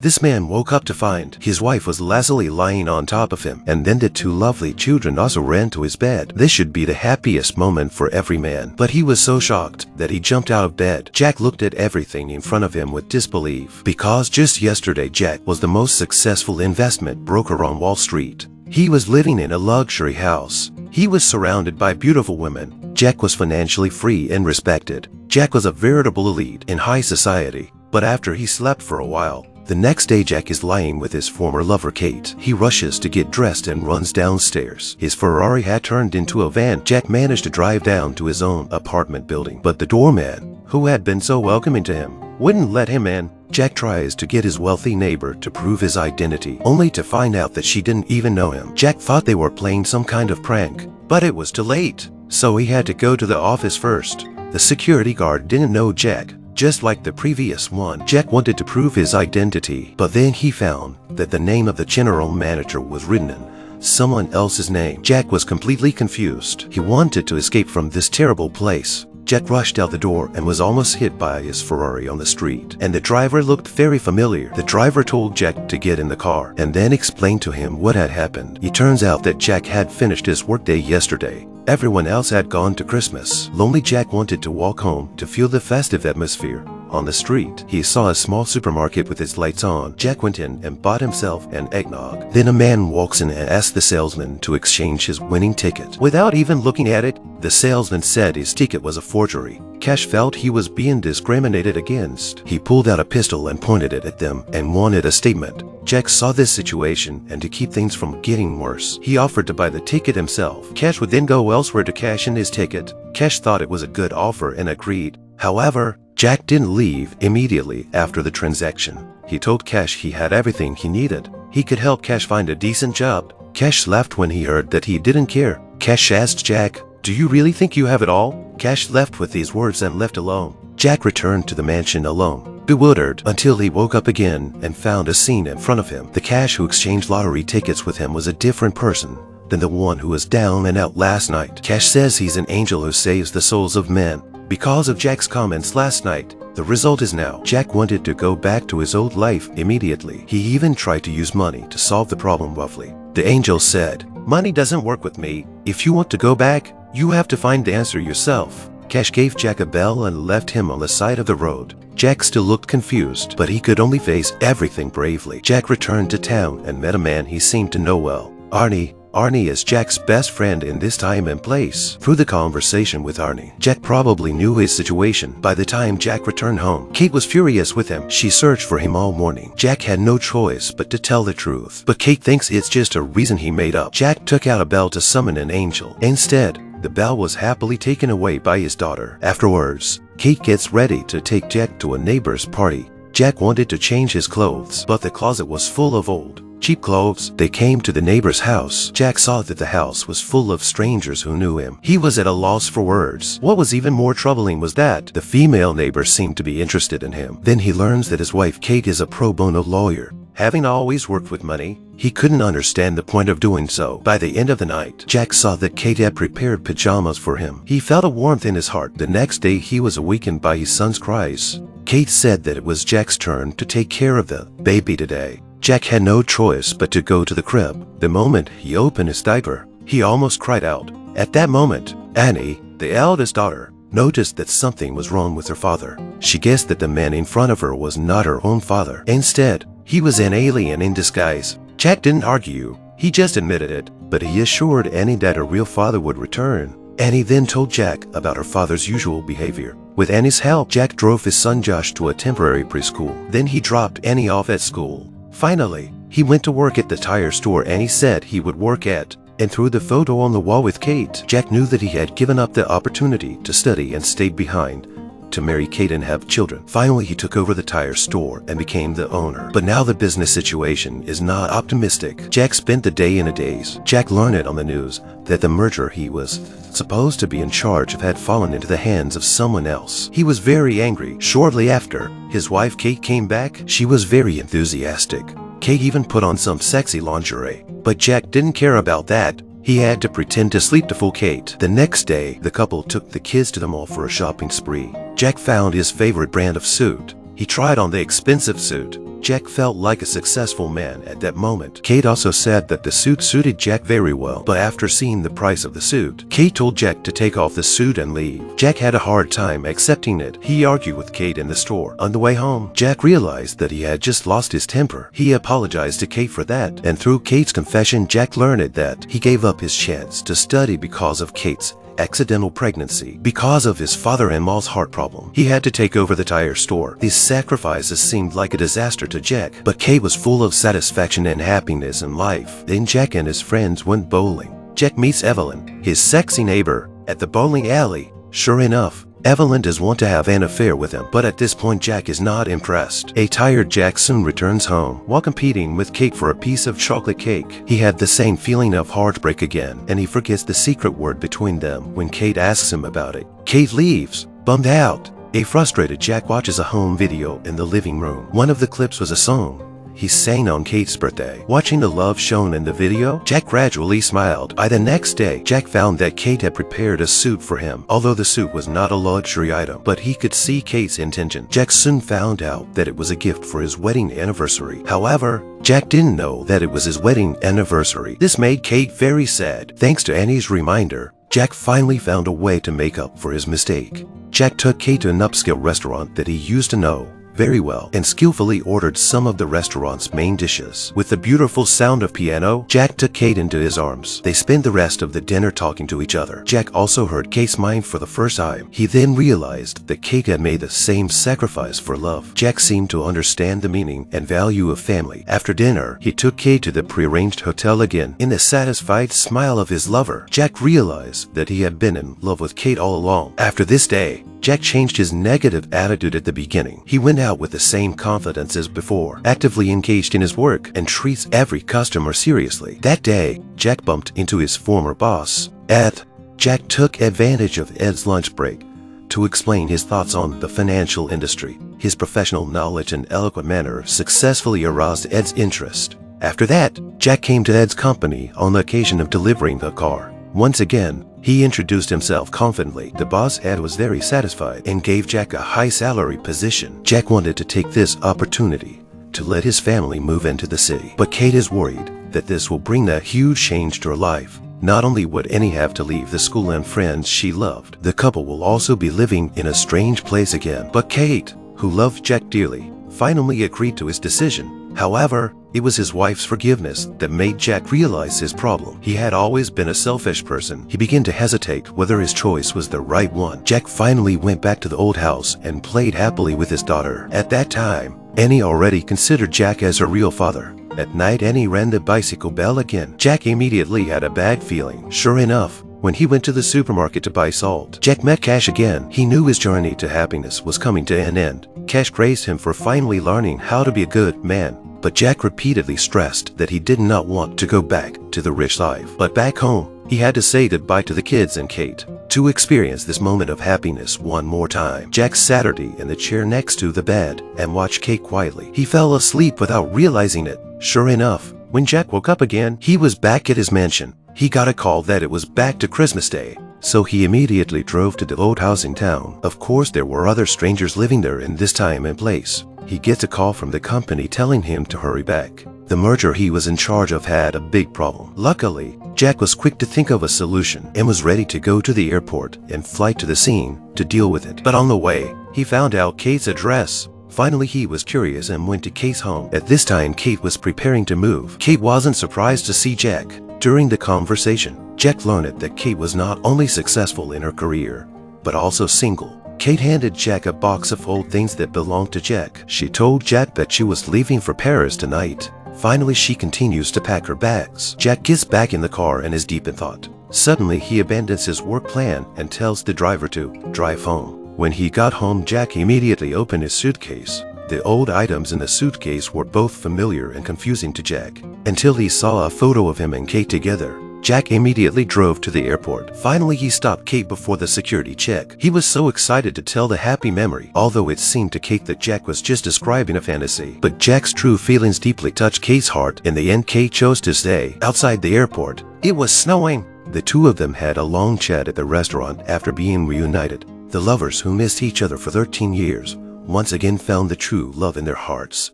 This man woke up to find his wife was lazily lying on top of him, and then the two lovely children also ran to his bed. This should be the happiest moment for every man, but he was so shocked that he jumped out of bed. Jack looked at everything in front of him with disbelief, because just yesterday Jack was the most successful investment broker on Wall Street. He was living in a luxury house. He was surrounded by beautiful women. Jack was financially free and respected. Jack was a veritable elite in high society. But after he slept for a while, the next day Jack is lying with his former lover Kate. He rushes to get dressed and runs downstairs. His Ferrari had turned into a van. Jack managed to drive down to his own apartment building, but the doorman, who had been so welcoming to him, wouldn't let him in. Jack tries to get his wealthy neighbor to prove his identity, only to find out that she didn't even know him. Jack thought they were playing some kind of prank, but it was too late, so he had to go to the office first. The security guard didn't know Jack. Just like the previous one, Jack wanted to prove his identity, but then he found that the name of the general manager was written in someone else's name. Jack was completely confused. He wanted to escape from this terrible place. Jack rushed out the door and was almost hit by his Ferrari on the street, and the driver looked very familiar. The driver told Jack to get in the car and then explained to him what had happened. It turns out that Jack had finished his workday yesterday. Everyone else had gone to Christmas. Lonely Jack wanted to walk home to feel the festive atmosphere. On the street, he saw a small supermarket with its lights on. Jack went in and bought himself an eggnog. Then a man walks in and asks the salesman to exchange his winning ticket. Without even looking at it, the salesman said his ticket was a forgery. Cash felt he was being discriminated against. He pulled out a pistol and pointed it at them and wanted a statement. Jack saw this situation, and to keep things from getting worse, he offered to buy the ticket himself. Cash would then go elsewhere to cash in his ticket. Cash thought it was a good offer and agreed. However, Jack didn't leave immediately after the transaction. He told Cash he had everything he needed. He could help Cash find a decent job. Cash laughed when he heard that he didn't care. Cash asked Jack, "Do you really think you have it all?" Cash left with these words and left alone. Jack returned to the mansion alone, bewildered, until he woke up again and found a scene in front of him. The Cash who exchanged lottery tickets with him was a different person than the one who was down and out last night. Cash says he's an angel who saves the souls of men. Because of Jack's comments last night, the result is now Jack wanted to go back to his old life immediately. He even tried to use money to solve the problem roughly. The angel said, "Money doesn't work with me. If you want to go back, you have to find the answer yourself." Cash gave Jack a bell and left him on the side of the road. Jack still looked confused, but he could only face everything bravely. Jack returned to town and met a man he seemed to know well, Arnie. Arnie is Jack's best friend in this time and place. Through the conversation with Arnie, Jack probably knew his situation. By the time Jack returned home, Kate was furious with him. She searched for him all morning. Jack had no choice but to tell the truth, but Kate thinks it's just a reason he made up. Jack took out a bell to summon an angel. Instead, the bell was happily taken away by his daughter. Afterwards, Kate gets ready to take Jack to a neighbor's party. Jack wanted to change his clothes, but the closet was full of old, cheap clothes. They came to the neighbor's house. Jack saw that the house was full of strangers who knew him. He was at a loss for words. What was even more troubling was that the female neighbor seemed to be interested in him. Then he learns that his wife Kate is a pro bono lawyer. Having always worked with money, he couldn't understand the point of doing so. By the end of the night, Jack saw that Kate had prepared pajamas for him. He felt a warmth in his heart. The next day, he was awakened by his son's cries. Kate said that it was Jack's turn to take care of the baby today. Jack had no choice but to go to the crib. The moment he opened his diaper, he almost cried out. At that moment, Annie, the eldest daughter, noticed that something was wrong with her father. She guessed that the man in front of her was not her own father. Instead, he was an alien in disguise. Jack didn't argue. He just admitted it, but he assured Annie that her real father would return. Annie then told Jack about her father's usual behavior. With Annie's help, Jack drove his son Josh to a temporary preschool. Then he dropped Annie off at school. Finally, he went to work at the tire store Annie said he would work at. And through the photo on the wall with Kate, Jack knew that he had given up the opportunity to study and stayed behind to marry Kate and have children. Finally, he took over the tire store and became the owner. But now the business situation is not optimistic. Jack spent the day in a daze. Jack learned it on the news that the merger he was supposed to be in charge of had fallen into the hands of someone else. He was very angry. Shortly after, his wife Kate came back. She was very enthusiastic. Kate even put on some sexy lingerie. But Jack didn't care about that. He had to pretend to sleep to fool Kate. The next day, the couple took the kids to the mall for a shopping spree. Jack found his favorite brand of suit. He tried on the expensive suit. Jack felt like a successful man at that moment. Kate also said that the suit suited Jack very well, but after seeing the price of the suit, Kate told Jack to take off the suit and leave. Jack had a hard time accepting it. He argued with Kate in the store. On the way home, Jack realized that he had just lost his temper. He apologized to Kate for that, and through Kate's confession, Jack learned that he gave up his chance to study because of Kate's accidental pregnancy. Because of his father-in-law's heart problem, he had to take over the tire store. These sacrifices seemed like a disaster to Jack, but Kate was full of satisfaction and happiness in life. Then Jack and his friends went bowling. Jack meets Evelyn, his sexy neighbor, at the bowling alley. Sure enough, Evelyn does want to have an affair with him, but at this point Jack is not impressed. A tired Jack soon returns home. While competing with Kate for a piece of chocolate cake, he had the same feeling of heartbreak again, and he forgets the secret word between them when Kate asks him about it. Kate leaves, bummed out. A frustrated Jack watches a home video in the living room. One of the clips was a song he sang on Kate's birthday. Watching the love shown in the video, Jack gradually smiled. By the next day, Jack found that Kate had prepared a suit for him. Although the suit was not a luxury item, but he could see Kate's intention. Jack soon found out that it was a gift for his wedding anniversary. However, Jack didn't know that it was his wedding anniversary. This made Kate very sad. Thanks to Annie's reminder, Jack finally found a way to make up for his mistake. Jack took Kate to an upscale restaurant that he used to know very well and skillfully ordered some of the restaurant's main dishes. With the beautiful sound of piano, Jack took Kate into his arms. They spent the rest of the dinner talking to each other. Jack also heard Kate's mind for the first time. He then realized that Kate had made the same sacrifice for love. Jack seemed to understand the meaning and value of family. After dinner, he took Kate to the prearranged hotel again. In the satisfied smile of his lover, Jack realized that he had been in love with Kate all along. After this day, Jack changed his negative attitude at the beginning. He went out with the same confidence as before, actively engaged in his work, and treats every customer seriously. That day, Jack bumped into his former boss, Ed. Jack took advantage of Ed's lunch break to explain his thoughts on the financial industry. His professional knowledge and eloquent manner successfully aroused Ed's interest. After that, Jack came to Ed's company on the occasion of delivering the car. Once again, he introduced himself confidently. The boss, Ed, was very satisfied and gave Jack a high salary position. Jack wanted to take this opportunity to let his family move into the city. But Kate is worried that this will bring a huge change to her life. Not only would Annie have to leave the school and friends she loved, the couple will also be living in a strange place again. But Kate, who loved Jack dearly, finally agreed to his decision. However, it was his wife's forgiveness that made Jack realize his problem. He had always been a selfish person. He began to hesitate whether his choice was the right one. Jack finally went back to the old house and played happily with his daughter. At that time, Annie already considered Jack as her real father. At night, Annie rang the bicycle bell again. Jack immediately had a bad feeling. Sure enough, when he went to the supermarket to buy salt, Jack met Cash again. He knew his journey to happiness was coming to an end. Cash praised him for finally learning how to be a good man. But Jack repeatedly stressed that he did not want to go back to the rich life. But back home, he had to say goodbye to the kids and Kate. To experience this moment of happiness one more time, Jack sat in the chair next to the bed and watched Kate quietly. He fell asleep without realizing it. Sure enough, when Jack woke up again, he was back at his mansion. He got a call that it was back to Christmas Day, so he immediately drove to the old house in town. Of course, there were other strangers living there in this time and place. He gets a call from the company telling him to hurry back. The merger he was in charge of had a big problem. Luckily, Jack was quick to think of a solution and was ready to go to the airport and fly to the scene to deal with it. But on the way, he found out Kate's address. Finally, he was curious and went to Kate's home. At this time, Kate was preparing to move. Kate wasn't surprised to see Jack. During the conversation, Jack learned that Kate was not only successful in her career, but also single. Kate handed Jack a box of old things that belonged to Jack. She told Jack that she was leaving for Paris tonight. Finally, she continues to pack her bags. Jack gets back in the car and is deep in thought. Suddenly, he abandons his work plan and tells the driver to drive home. When he got home, Jack immediately opened his suitcase. The old items in the suitcase were both familiar and confusing to Jack, until he saw a photo of him and Kate together. Jack immediately drove to the airport. Finally, he stopped Kate before the security check. He was so excited to tell the happy memory, although it seemed to Kate that Jack was just describing a fantasy. But Jack's true feelings deeply touched Kate's heart. In the end, Kate chose to stay outside the airport. It was snowing. The two of them had a long chat at the restaurant after being reunited. The lovers who missed each other for 13 years once again found the true love in their hearts.